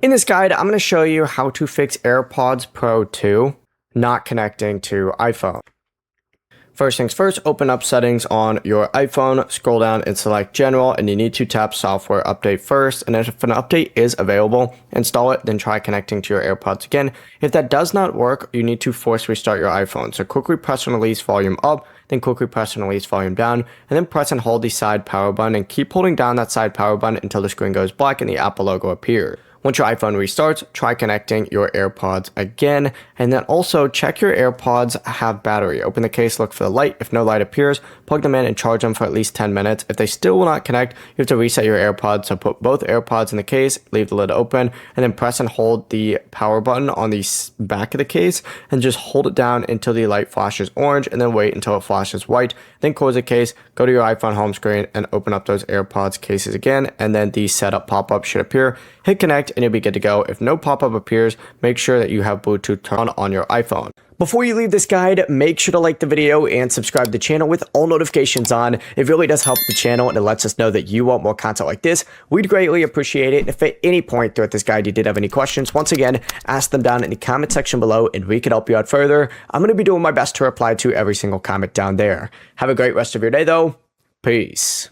In this guide, I'm going to show you how to fix AirPods Pro 2 not connecting to iPhone. First things first, open up settings on your iPhone, scroll down and select general, and you need to tap software update first. And if an update is available, install it, then try connecting to your AirPods again. If that does not work, you need to force restart your iPhone. So quickly press and release volume up, then quickly press and release volume down, and then press and hold the side power button and keep holding down that side power button until the screen goes black and the Apple logo appears. Once your iPhone restarts, try connecting your AirPods again, and then also check your AirPods have battery. Open the case, look for the light. If no light appears, plug them in and charge them for at least 10 minutes. If they still will not connect, you have to reset your AirPods. So put both AirPods in the case, leave the lid open, and then press and hold the power button on the back of the case, and just hold it down until the light flashes orange, and then wait until it flashes white. Then close the case, go to your iPhone home screen, and open up those AirPods cases again, and then the setup pop-up should appear. Hit connect, and you'll be good to go. If no pop-up appears, make sure that you have Bluetooth turned on your iPhone. Before you leave this guide, make sure to like the video and subscribe to the channel with all notifications on. It really does help the channel, and it lets us know that you want more content like this. We'd greatly appreciate it. If at any point throughout this guide you did have any questions, once again, ask them down in the comment section below and we can help you out further. I'm going to be doing my best to reply to every single comment down there. Have a great rest of your day though. Peace.